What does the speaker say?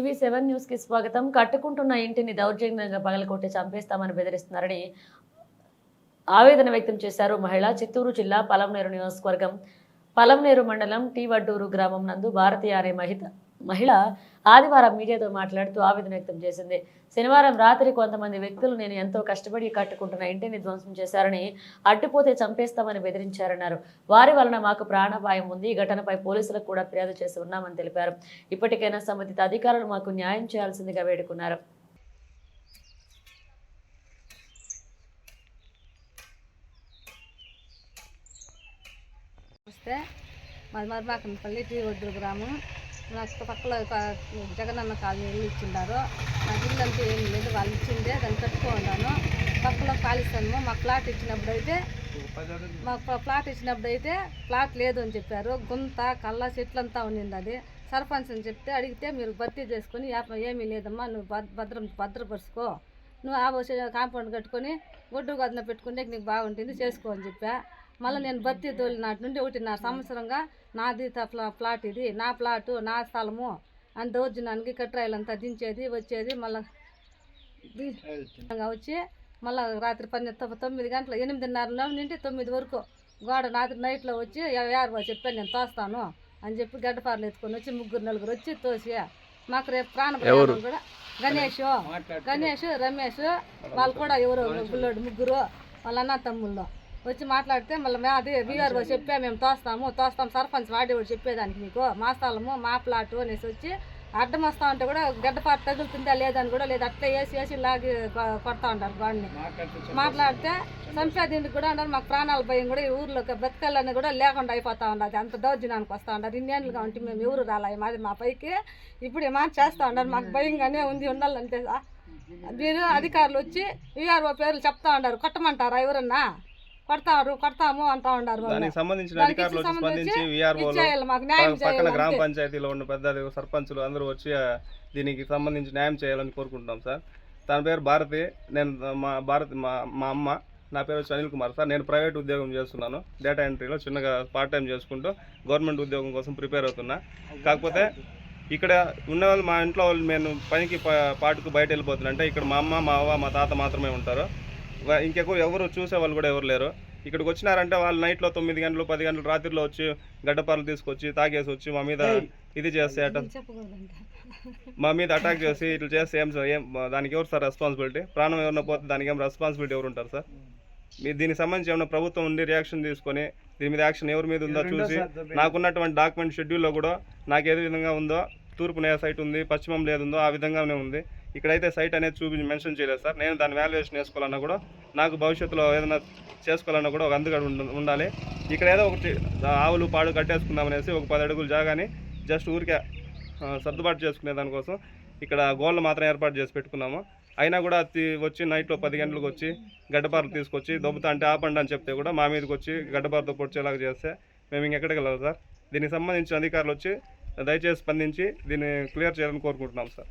టీవీ7 news కి స్వాగతం. కట్టుకుంటున్న ఇంటిని దౌర్జన్యంగా పగలకొట్టి చంపేస్తామని బెదిరిస్తున్నారని ఆవేదన వ్యక్తం చేశారు మహిళ. చిత్తూరు జిల్లా పలమనేరు నియోజకవర్గం పలమనేరు మండలం టీ వడ్డూరు గ్రామం నందు భారతీయ అనే మహిళ ఆదివారం మీడియాతో మాట్లాడుతూ ఆవేదన వ్యక్తం చేసింది. శనివారం రాత్రి కొంతమంది వ్యక్తులు నేను ఎంతో కష్టపడి కట్టుకుంటున్న ఇంటిని ధ్వంసం చేశారని, అడ్డుపోతే చంపేస్తామని బెదిరించారన్నారు. వారి వలన మాకు ప్రాణాపాయం ఉంది. ఈ ఘటనపై పోలీసులకు కూడా ఫిర్యాదు చేసి ఉన్నామని తెలిపారు. ఇప్పటికైనా సంబంధిత అధికారులు మాకు న్యాయం చేయాల్సిందిగా వేడుకున్నారు. మాది మరిమాకనపల్లి టీ వడ్డూరు గ్రామం. నాకు పక్కలో జగనన్న కాలనీ ఇల్లు ఇచ్చిండారు. నాకు ఇల్లు అంతా ఏం లేదు, వాళ్ళు ఇచ్చిందే దాన్ని కట్టుకున్నాను. పక్కలో కాలిస్తాను. మాకు ప్లాట్ ఇచ్చినప్పుడు అయితే ప్లాట్ లేదు అని చెప్పారు. గుంత కళ్ళ చెట్లంతా ఉండింది. అది సర్పంచ్ అని చెప్తే అడిగితే మీరు భర్తీ చేసుకొని ఏమీ లేదమ్మా, నువ్వు భద్రపరుచుకో, నువ్వు కాంపౌండ్ కట్టుకొని ఒడ్డు గదిన పెట్టుకుంటే నీకు బాగుంటుంది, చేసుకో అని చెప్పా. మళ్ళీ నేను భర్తీ తోలి నాటి నుండి 1.5 సంవత్సరంగా నాది ప్లాట్, ఇది నా ప్లాటు, నా స్థలము అని దౌర్జన్యానికి కట్రాయిలంతా దించేది వచ్చేది. మళ్ళీ వచ్చి మళ్ళీ రాత్రి 9 గంటల 8:30 నుండి 9 వరకు గోడ రాత్రి నైట్లో వచ్చి ఎవరు చెప్పాను నేను తోస్తాను అని చెప్పి గడ్డపారలు ఎత్తుకొని వచ్చి 3-4 వచ్చి తోసి మాకు రేపు ప్రాణం కూడా గణేష్ రమేష్ వాళ్ళు కూడా ఎవరో గుళ్ళోడు 3 వాళ్ళ అన్న తమ్ముళ్ళు వచ్చి మాట్లాడితే మళ్ళీ అది వీఆర్ఓ చెప్పా మేము తోస్తాం సర్పంచ్ వాడేవాడు చెప్పేదానికి మీకు మా స్థలము మా ప్లాటు అనేసి వచ్చి అడ్డం వస్తూ ఉంటే కూడా గడ్డపాటు తగులుతుందా లేదని కూడా లేదు, అట్లా వేసి లాగి కొడతా ఉంటారు గోడని. మాట్లాడితే సంపాదించి కూడా ఉన్నారు. మాకు ప్రాణాల భయం కూడా ఈ ఊర్లో బ్రతకాలని కూడా లేకుండా అయిపోతా ఉండదు. అంత దౌర్జన్యానికి వస్తూ ఉంటారు. ఇన్నేళ్ళుగా ఉంటే మేము ఎవరు రాలే మాది మా పైకి ఇప్పుడు ఏమైనా చేస్తూ ఉన్నారు. మాకు భయంగానే ఉంది ఉండాలంటే. మీరు అధికారులు వచ్చి వీఆర్ఓ పేర్లు చెప్తా ఉన్నారు. కొట్టమంటారా ఎవరన్నా? కొడతాము అంటా ఉన్నారు. దానికి సంబంధించిన అధికారులు వచ్చి స్పందించి పక్కన గ్రామ పంచాయతీలో ఉన్న పెద్ద సర్పంచులు అందరూ వచ్చి దీనికి సంబంధించి న్యాయం చేయాలని కోరుకుంటున్నాం సార్. తన పేరు భారతి. నేను మా అమ్మ, నా పేరు వచ్చి అనిల్ కుమార్ సార్. నేను ప్రైవేట్ ఉద్యోగం చేస్తున్నాను. డేటా ఎంట్రీలో చిన్నగా పార్ట్ టైం చేసుకుంటూ గవర్నమెంట్ ఉద్యోగం కోసం ప్రిపేర్ అవుతున్నా. కాకపోతే ఇక్కడ ఉన్నవాళ్ళు మా ఇంట్లో వాళ్ళు నేను పనికి పాటుకు బయట వెళ్ళిపోతున్నా అంటే ఇక్కడ మా అమ్మ, మా అవ్వ, మా తాత మాత్రమే ఉంటారు. ఎవరు చూసే వాళ్ళు కూడా ఎవరు లేరు. ఇక్కడికి వచ్చినారంటే వాళ్ళు నైట్లో 9 గంటలు 10 గంటలు రాత్రిలో వచ్చి గడ్డపారలు తీసుకొచ్చి తాగేసి వచ్చి మా మీద ఇది చేస్తే మా మీద అటాక్ చేసి ఇట్లా చేస్తే ఏం దానికి ఎవరు సార్ రెస్పాన్సిబిలిటీ? ప్రాణం ఎవరిన పోతే దానికి ఏం రెస్పాన్సిబిలిటీ ఎవరు ఉంటారు సార్? మీరు దీనికి సంబంధించి ఏమైనా ప్రభుత్వం ఉండి రియాక్షన్ తీసుకొని దీని మీద యాక్షన్ ఎవరి మీద ఉందో చూసి, నాకున్నటువంటి డాక్యుమెంట్ షెడ్యూల్లో కూడా నాకు ఏదో విధంగా ఉందో, తూర్పున ఏ సైట్ ఉంది, పశ్చిమం లేదుందో ఆ విధంగానే ఉంది. ఇక్కడైతే సైట్ అనేది చూపించి మెన్షన్ చేయలేదు సార్. నేను దాని వాల్యుయేషన్ వేసుకోవాలన్నా కూడా, నాకు భవిష్యత్తులో ఏదైనా చేసుకోవాలన్నా కూడా ఒక అందుకడ ఉండాలి. ఇక్కడ ఏదో ఒకటి ఆవులు పాడు కట్టేసుకుందామనేసి ఒక 10 అడుగులు జాగాని జస్ట్ ఊరికే సర్దుబాటు చేసుకునే దానికోసం ఇక్కడ గోళ్ళు మాత్రం ఏర్పాటు చేసి పెట్టుకున్నాము. అయినా కూడా వచ్చి నైట్లో 10 గంటలకు వచ్చి గడ్డపారలు తీసుకొచ్చి దొబ్బుతా అంటే ఆపండి అని చెప్తే కూడా మా మీదకి వచ్చి గడ్డపారతో పొడిచేలాగా చేస్తే మేము ఇంకెక్కడికి వెళ్ళాలి సార్? దీనికి సంబంధించిన అధికారులు వచ్చి దయచేసి స్పందించి దీన్ని క్లియర్ చేయాలని కోరుకుంటున్నాం సార్.